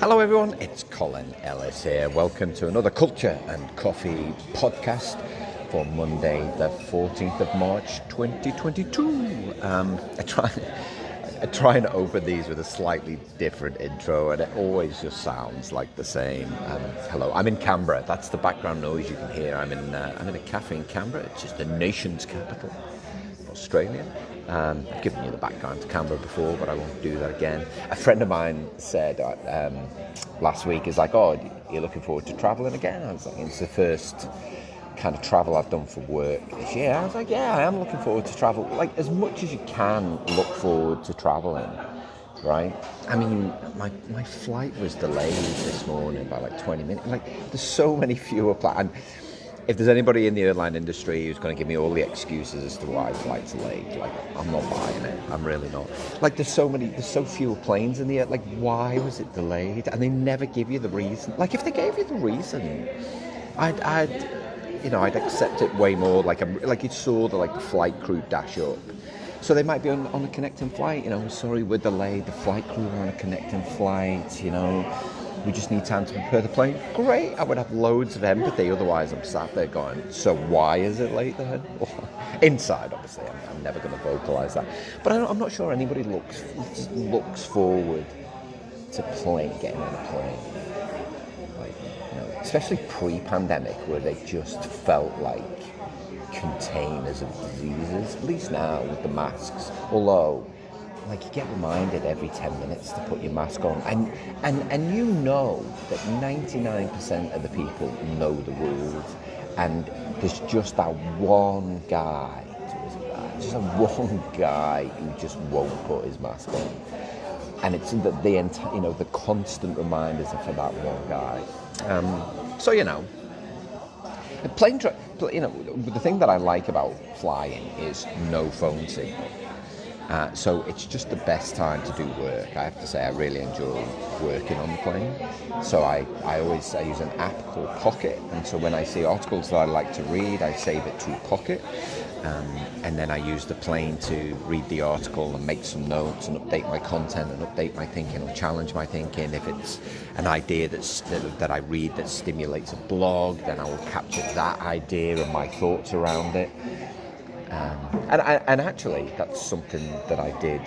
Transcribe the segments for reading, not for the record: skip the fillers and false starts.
Hello everyone, it's Colin Ellis here. Welcome to another Culture and Coffee podcast for Monday the 14th of March 2022. I try and open these with a slightly different intro and it always just sounds like the same. Hello, I'm in Canberra. That's the background noise you can hear. I'm in a cafe in Canberra. It's just the nation's capital, Australia. I've given you the background to Canberra before, but I won't do that again. A friend of mine said last week, is like, oh, you're looking forward to travelling again? I was like, it's the first kind of travel I've done for work this year. I was like, yeah, I am looking forward to travel. Like, as much as you can look forward to travelling, right? I mean, my flight was delayed this morning by like 20 minutes. Like, there's so many fewer plans. If there's anybody in the airline industry who's going to give me all the excuses as to why flights are late, like, I'm not buying it. I'm really not. Like, there's so few planes in the air. Like, why was it delayed? And they never give you the reason. Like, if they gave you the reason, I'd accept it way more. Like you saw the flight crew dash up. So they might be on a connecting flight. Sorry, we're delayed. The flight crew are on a connecting flight. We just need time to prepare the plane. Great, I would have loads of empathy. Otherwise, I'm sat there going, so why is it late then? Inside, obviously, I'm never going to vocalise that. But I'm not sure anybody looks forward to getting on a plane. Especially pre-pandemic, where they just felt like containers of diseases. At least now with the masks. Although, like, you get reminded every 10 minutes to put your mask on, and you know that 99% of the people know the rules, and there's just that one guy, who just won't put his mask on, and it's the constant reminders are for that one guy. The thing that I like about flying is no phone signal. So it's just the best time to do work. I have to say I really enjoy working on the plane. So I use an app called Pocket, and so when I see articles that I like to read, I save it to Pocket, and then I use the plane to read the article and make some notes and update my content and update my thinking or challenge my thinking. If it's an idea that I read that stimulates a blog, then I will capture that idea and my thoughts around it. And actually, that's something that I did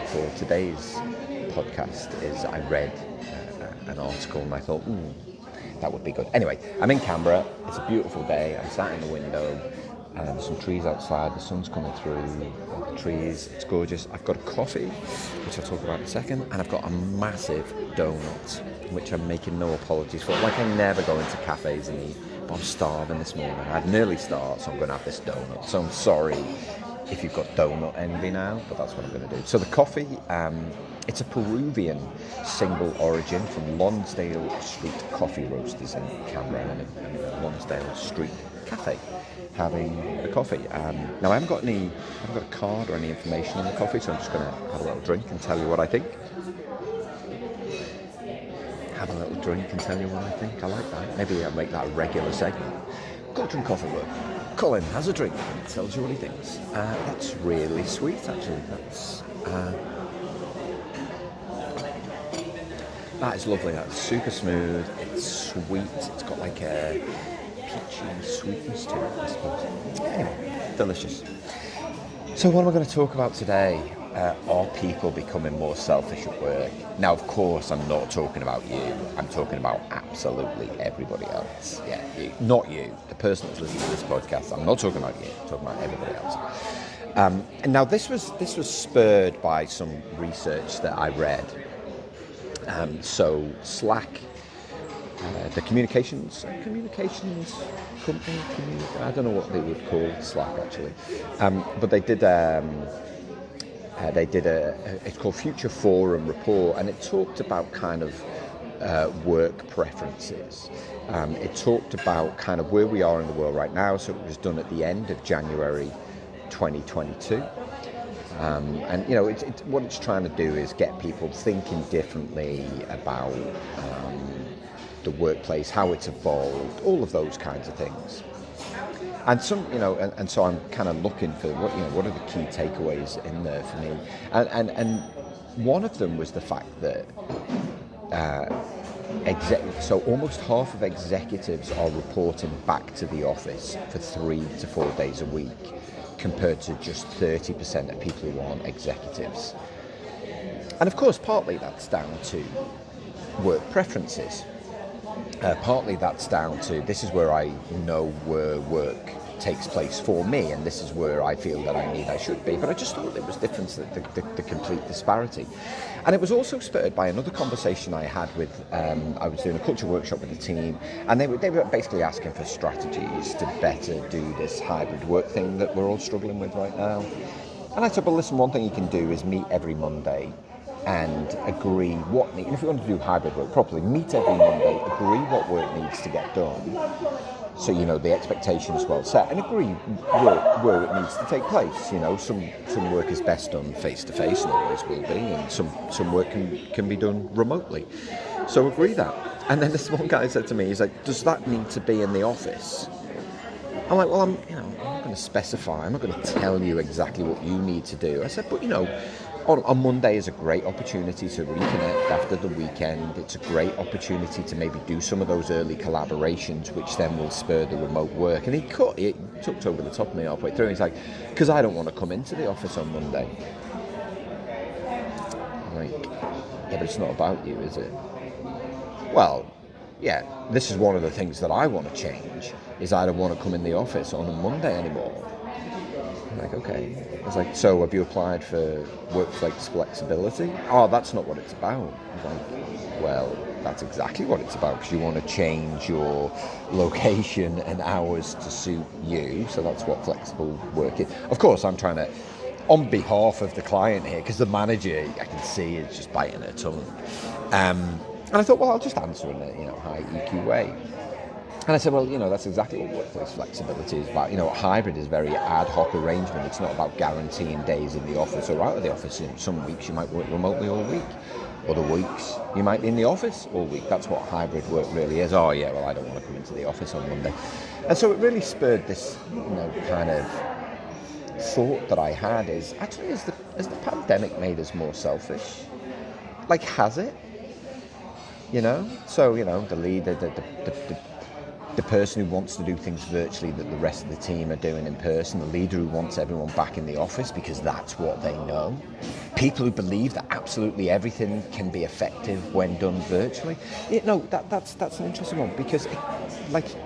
for today's podcast. Is I read an article and I thought, that would be good. Anyway, I'm in Canberra. It's a beautiful day. I'm sat in the window. There's some trees outside. The sun's coming through the trees. It's gorgeous. I've got a coffee, which I'll talk about in a second, and I've got a massive donut, which I'm making no apologies for. Like, I never go into cafes and eat. I'm starving this morning. I had an early start, so I'm going to have this donut. So I'm sorry if you've got donut envy now, but that's what I'm going to do. So the coffee, it's a Peruvian single origin from Lonsdale Street Coffee Roasters in Canberra, and Lonsdale Street Cafe having the coffee. Now I haven't got a card or any information on the coffee, so I'm just going to have a little drink and tell you what I think. Have a little drink and tell you what I think. I like that. Maybe I'll make that a regular segment. Culture and Coffee Work. Colin has a drink and tells you what he thinks. That's really sweet, actually. That is lovely. That's super smooth. It's sweet. It's got like a peachy sweetness to it, I suppose. Anyway, delicious. So what am I going to talk about today? Are people becoming more selfish at work? Now, of course, I'm not talking about you. I'm talking about absolutely everybody else. Yeah, you. Not you. The person that's listening to this podcast. I'm not talking about you. I'm talking about everybody else. And now this was spurred by some research that I read. So Slack, the communications company, I don't know what they would call Slack actually, but they did it's called Future Forum report, and it talked about kind of work preferences. It talked about kind of where we are in the world right now. So it was done at the end of January 2022. And what it's trying to do is get people thinking differently about the workplace, how it's evolved, all of those kinds of things. And so I'm kind of looking for what are the key takeaways in there for me. And one of them was the fact that So almost half of executives are reporting back to the office for 3 to 4 days a week, compared to just 30% of people who aren't executives. And of course, partly that's down to work preferences. Partly that's down to, this is where I know where work takes place for me, and this is where I feel that I should be. But I just thought there was difference, the complete disparity. And it was also spurred by another conversation I had with, I was doing a culture workshop with the team, and they were basically asking for strategies to better do this hybrid work thing that we're all struggling with right now. And I said, well, listen, one thing you can do is meet every Monday and agree what, and if you want to do hybrid work properly, meet every Monday, agree what work needs to get done, so the expectation is well set, and agree where it needs to take place. Some work is best done face to face, and always will be, and some work can be done remotely. So agree that. And then this one guy said to me, he's like, "Does that need to be in the office?" I'm like, "Well, I'm not going to specify. I'm not going to tell you exactly what you need to do." I said, "But on Monday is a great opportunity to reconnect after the weekend. It's a great opportunity to maybe do some of those early collaborations, which then will spur the remote work." And he took over the top of me halfway through. He's like, "Because I don't want to come into the office on Monday." I'm like, "Yeah, but it's not about you, is it?" Well, yeah, this is one of the things that I want to change, is I don't want to come in the office on a Monday anymore. I'm like, okay. I was like, "So have you applied for workplace flexibility?" "Oh, that's not what it's about." I was like, "Well, that's exactly what it's about, because you want to change your location and hours to suit you. So that's what flexible work is." Of course, I'm trying to, on behalf of the client here, because the manager, I can see, is just biting her tongue. And I thought, well, I'll just answer in a high EQ way. And I said, well, that's exactly what workplace flexibility is about. Hybrid is a very ad hoc arrangement. It's not about guaranteeing days in the office or out of the office. Some weeks you might work remotely all week. Other weeks you might be in the office all week. That's what hybrid work really is. "Oh, yeah, well, I don't want to come into the office on Monday." And so it really spurred this, kind of thought that I had is, actually, has the pandemic made us more selfish? Like, has it? So, the leader, the person who wants to do things virtually that the rest of the team are doing in person, the leader who wants everyone back in the office because that's what they know, people who believe that absolutely everything can be effective when done virtually. That's an interesting one, because it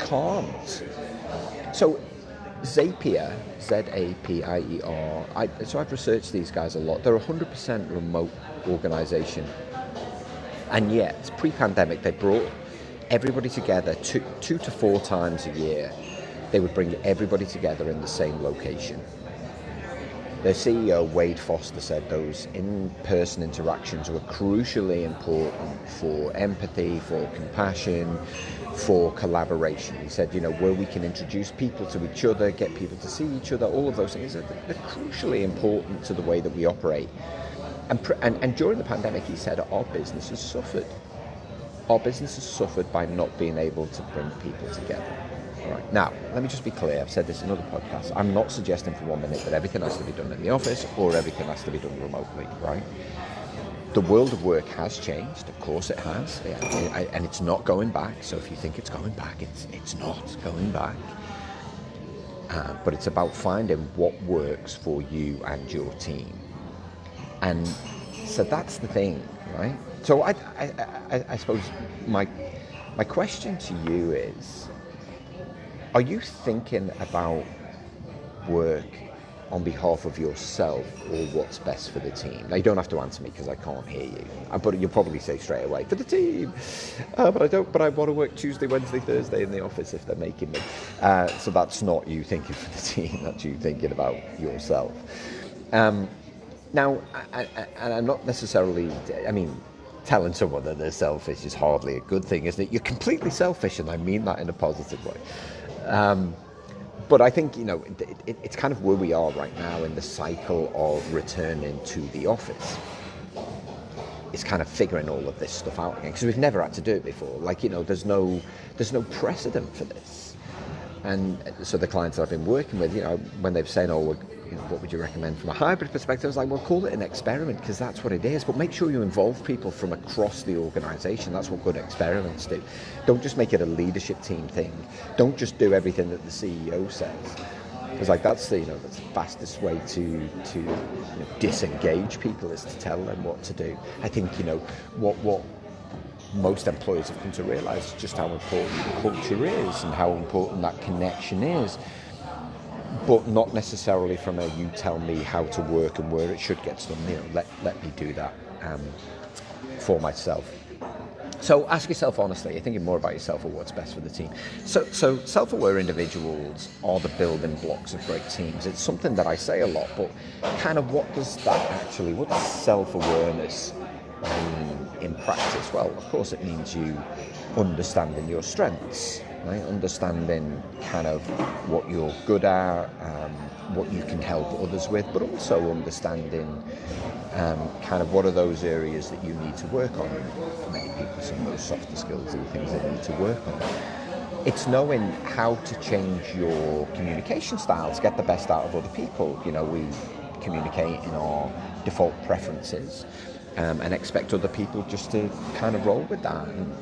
can't. So Zapier, Zapier, so I've researched these guys a lot. They're a 100% remote organisation, and yet pre-pandemic they brought everybody together 2 to 4 times a year. They would bring everybody together in the same location. Their CEO, Wade Foster, said those in-person interactions were crucially important for empathy, for compassion, for collaboration. He said, where we can introduce people to each other, get people to see each other, all of those things, they're crucially important to the way that we operate. And during the pandemic, he said, our business has suffered. Our business has suffered by not being able to bring people together. All right. Now, let me just be clear. I've said this in other podcasts. I'm not suggesting for 1 minute that everything has to be done in the office or everything has to be done remotely, right? The world of work has changed. Of course it has. And it's not going back. So if you think it's going back, it's not going back. But it's about finding what works for you and your team. And so that's the thing, right? So I suppose my question to you is, are you thinking about work on behalf of yourself or what's best for the team? Now, you don't have to answer me because I can't hear you, but you'll probably say straight away, for the team. But I want to work Tuesday, Wednesday, Thursday in the office if they're making me. So that's not you thinking for the team, that's you thinking about yourself. Now, and I'm not necessarily, telling someone that they're selfish is hardly a good thing, isn't it? You're completely selfish, and I mean that in a positive way. But I think, it's kind of where we are right now in the cycle of returning to the office. It's kind of figuring all of this stuff out again, because we've never had to do it before. There's no precedent for this. And so the clients that I've been working with, when they've said, what would you recommend from a hybrid perspective? I was like, well, call it an experiment, because that's what it is. But make sure you involve people from across the organisation. That's what good experiments do. Don't just make it a leadership team thing. Don't just do everything that the CEO says. Because that's the fastest way to disengage people, is to tell them what to do. I think what most employers have come to realise just how important culture is and how important that connection is, but not necessarily from a you tell me how to work and where it should get done. Let me do that for myself. So ask yourself honestly, you're thinking more about yourself or what's best for the team. So self-aware individuals are the building blocks of great teams. It's something that I say a lot, but kind of what does self-awareness mean in practice? Well, of course it means you understanding your strengths, right? Understanding kind of what you're good at, what you can help others with, but also understanding kind of what are those areas that you need to work on. For many people, some of those softer skills are the things they need to work on. It's knowing how to change your communication style to get the best out of other people. We communicate in our default preferences and expect other people just to kind of roll with that. And,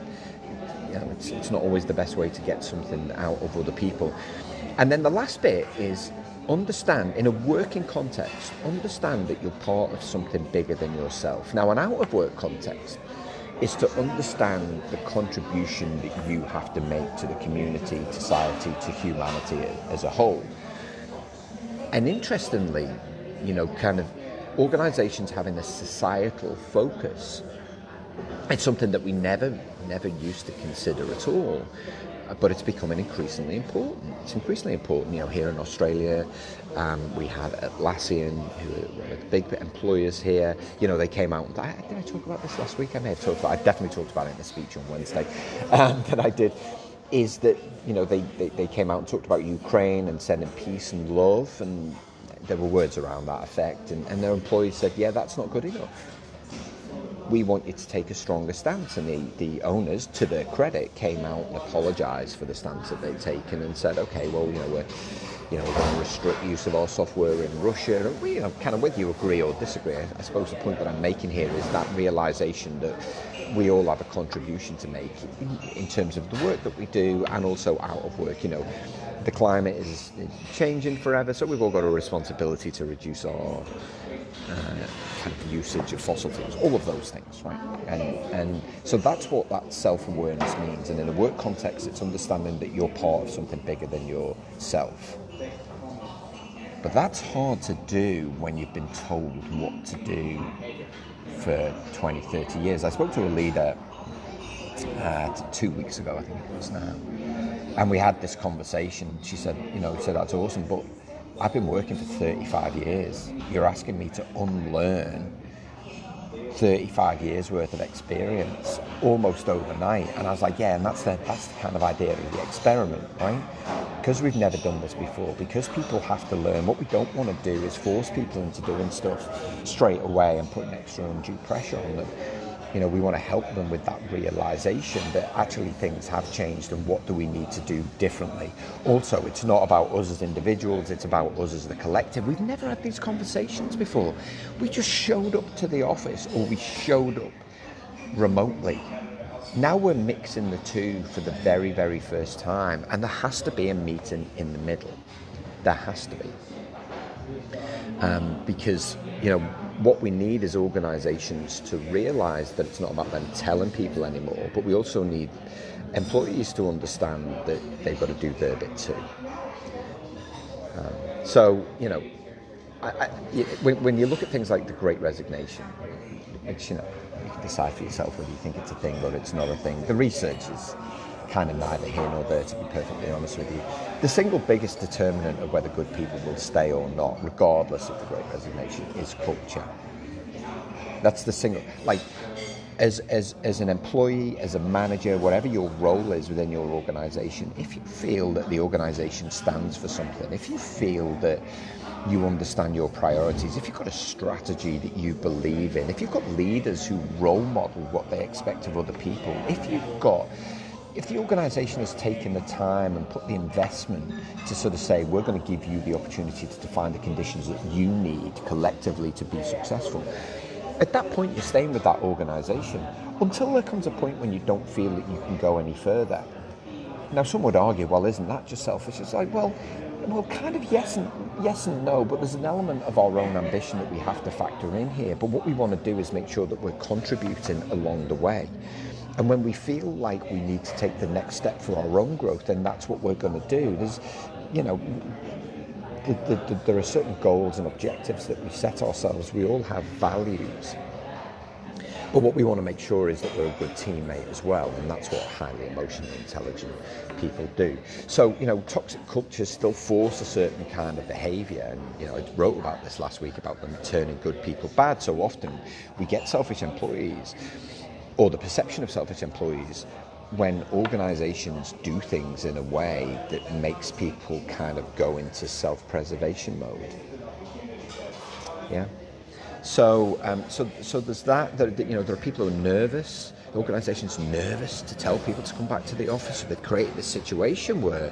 it's not always the best way to get something out of other people. And then the last bit is understand, in a working context, understand that you're part of something bigger than yourself. Now, an out-of-work context is to understand the contribution that you have to make to the community, to society, to humanity as a whole. And interestingly, kind of organisations having a societal focus, it's something that we never used to consider at all. But it's becoming increasingly important. It's increasingly important, here in Australia. We had Atlassian, who are one of the big employers here. They came out. Did I talk about this last week? I definitely talked about it in the speech on Wednesday that I did. Is that they came out and talked about Ukraine and sending peace and love, and there were words around that effect. And their employees said, yeah, that's not good enough. We want you to take a stronger stance. And the owners, to their credit, came out and apologised for the stance that they'd taken and said, okay, well, we're going to restrict use of our software in Russia. And we, kind of whether you agree or disagree, I suppose the point that I'm making here is that realisation that we all have a contribution to make in terms of the work that we do and also out of work. The climate is changing forever, so we've all got a responsibility to reduce our kind of usage of fossil fuels, all of those things, right? And so that's what that self-awareness means. And in a work context, it's understanding that you're part of something bigger than yourself. But that's hard to do when you've been told what to do for 20, 30 years. I spoke to a leader 2 weeks ago, I think it was now, and we had this conversation. She said, that's awesome, but I've been working for 35 years. You're asking me to unlearn 35 years worth of experience almost overnight. And I was like, yeah, and that's the kind of idea of the experiment, right? Because we've never done this before, because people have to learn. What we don't want to do is force people into doing stuff straight away and putting extra undue pressure on them. We want to help them with that realization that actually things have changed and what do we need to do differently. Also, it's not about us as individuals, it's about us as the collective. We've never had these conversations before. We just showed up to the office or we showed up remotely. Now we're mixing the two for the very, very first time, and there has to be a meeting in the middle. There has to be. Because, what we need is organisations to realise that it's not about them telling people anymore, but we also need employees to understand that they've got to do their bit too. When you look at things like the Great Resignation, which, you can decide for yourself whether you think it's a thing or it's not a thing. The research is kind of neither here nor there, to be perfectly honest with you. The single biggest determinant of whether good people will stay or not, regardless of the Great Resignation, is culture. That's the single, as an employee, as a manager, whatever your role is within your organisation, if you feel that the organisation stands for something, if you feel that you understand your priorities, if you've got a strategy that you believe in, if you've got leaders who role model what they expect of other people, if you've got if the organisation has taken the time and put the investment to sort of say, we're going to give you the opportunity to define the conditions that you need collectively to be successful, at that point you're staying with that organisation until there comes a point when you don't feel that you can go any further. Now, some would argue, well, isn't that just selfish? It's like, well, kind of yes and no, but there's an element of our own ambition that we have to factor in here. But what we want to do is make sure that we're contributing along the way. And when we feel like we need to take the next step for our own growth, then that's what we're going to do. There's, there are certain goals and objectives that we set ourselves. We all have values. But what we want to make sure is that we're a good teammate as well, and that's what highly emotionally intelligent people do. So, toxic cultures still force a certain kind of behaviour, and, I wrote about this last week about them turning good people bad. So often we get selfish employees, or the perception of selfish employees, when organisations do things in a way that makes people kind of go into self-preservation mode. Yeah. So there's that. There are people who are nervous. The organisation's nervous to tell people to come back to the office. So they've created this situation where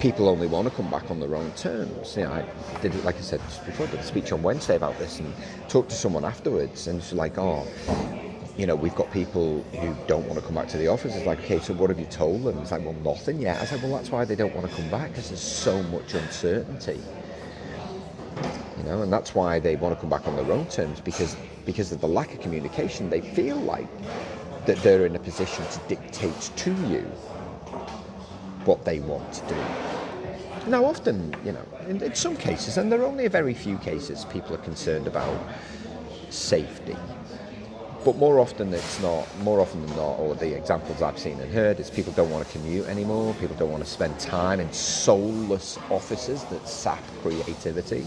people only want to come back on their own terms. I did, like I said just before, I did a speech on Wednesday about this and talked to someone afterwards, and it's like, we've got people who don't want to come back to the office. It's like, okay, so what have you told them? It's like, well, nothing yet. I said, well, that's why they don't want to come back, because there's so much uncertainty. And that's why they want to come back on their own terms, because of the lack of communication. They feel like that they're in a position to dictate to you what they want to do. Now, often, in some cases, and there are only a very few cases, people are concerned about safety. But more often than not, or the examples I've seen and heard, is people don't want to commute anymore. People don't want to spend time in soulless offices that sap creativity.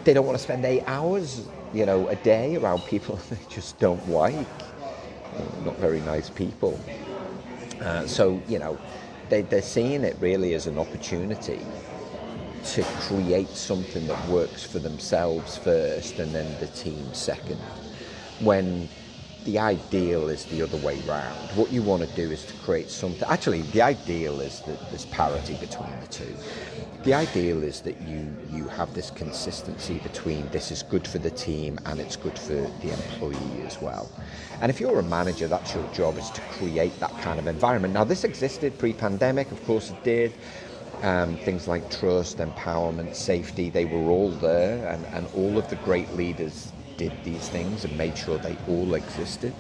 They don't want to spend 8 hours, a day around people they just don't like. Not very nice people. So they're seeing it really as an opportunity to create something that works for themselves first and then the team second. When the ideal is the other way round. What you want to do is to create something. Actually, the ideal is that there's parity between the two. The ideal is that you have this consistency between this is good for the team and it's good for the employee as well. And if you're a manager, that's your job, is to create that kind of environment. Now, this existed pre-pandemic, of course it did. Things like trust, empowerment, safety, they were all there, and all of the great leaders did these things and made sure they all existed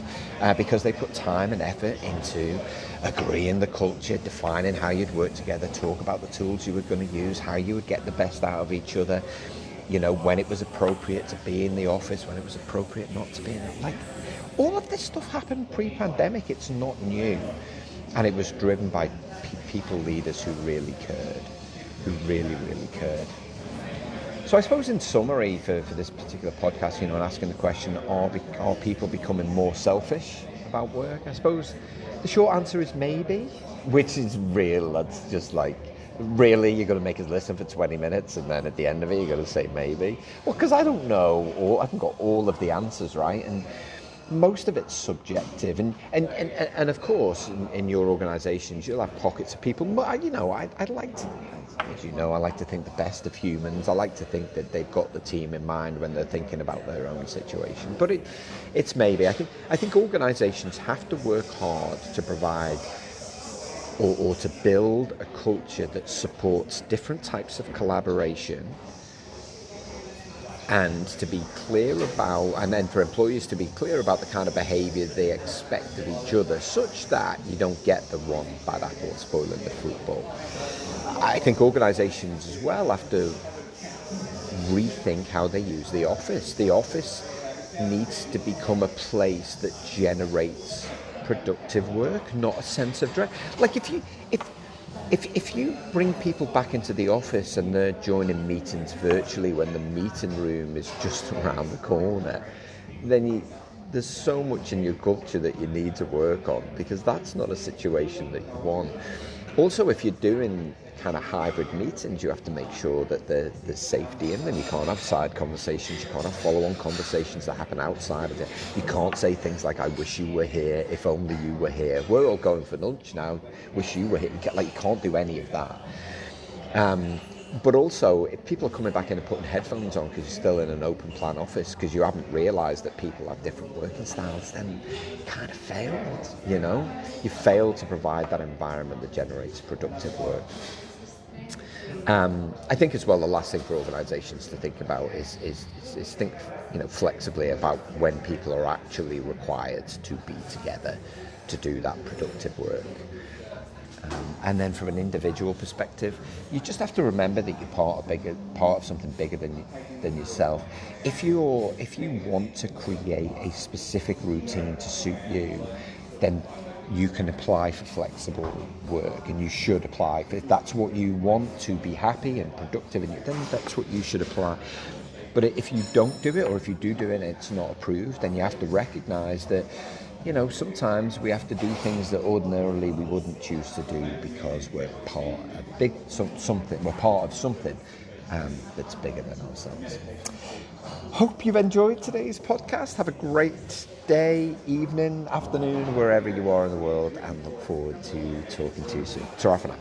because they put time and effort into agreeing the culture, defining how you'd work together, talk about the tools you were going to use, how you would get the best out of each other, when it was appropriate to be in the office, when it was appropriate not to be in it. Like, all of this stuff happened pre-pandemic. It's not new, and it was driven by people leaders who really cared, who really, really cared. So I suppose in summary for this particular podcast, and asking the question, are people becoming more selfish about work? I suppose the short answer is maybe, which is real. That's just like, really, you're going to make us listen for 20 minutes and then at the end of it, you're going to say maybe? Well, because I don't know, or I haven't got all of the answers, right? And most of it's subjective, and of course in your organisations you'll have pockets of people. But I'd like to, as you know, I like to think the best of humans. I like to think that they've got the team in mind when they're thinking about their own situation. But it's maybe. I think organisations have to work hard to provide or to build a culture that supports different types of collaboration, and to be clear about, and then for employees to be clear about the kind of behaviour they expect of each other, such that you don't get the one bad apple spoiling the fruit bowl. I think organisations as well have to rethink how they use the office. The office needs to become a place that generates productive work, not a sense of dread. Like if you bring people back into the office and they're joining meetings virtually when the meeting room is just around the corner, then there's so much in your culture that you need to work on, because that's not a situation that you want. Also, if you're doing kind of hybrid meetings, you have to make sure that there's safety in them. You can't have side conversations, you can't have follow-on conversations that happen outside of it. You can't say things like, I wish you were here, if only you were here. We're all going for lunch now, wish you were here. You can't do any of that. But also, if people are coming back in and putting headphones on because you're still in an open plan office because you haven't realised that people have different working styles, then you kind of failed, you know? You failed to provide that environment that generates productive work. I think as well, the last thing for organisations to think about is think, flexibly about when people are actually required to be together to do that productive work. And then from an individual perspective, you just have to remember that you're part of something bigger than yourself. If you want to create a specific routine to suit you, then you can apply for flexible work, and you should apply. If that's what you want to be happy and productive, then that's what you should apply. But if you don't do it, or if you do it and it's not approved, then you have to recognise that sometimes we have to do things that ordinarily we wouldn't choose to do because we're part of something that's bigger than ourselves. Hope you've enjoyed today's podcast. Have a great day, evening, afternoon, wherever you are in the world, and look forward to talking to you soon. Ta-ra for now.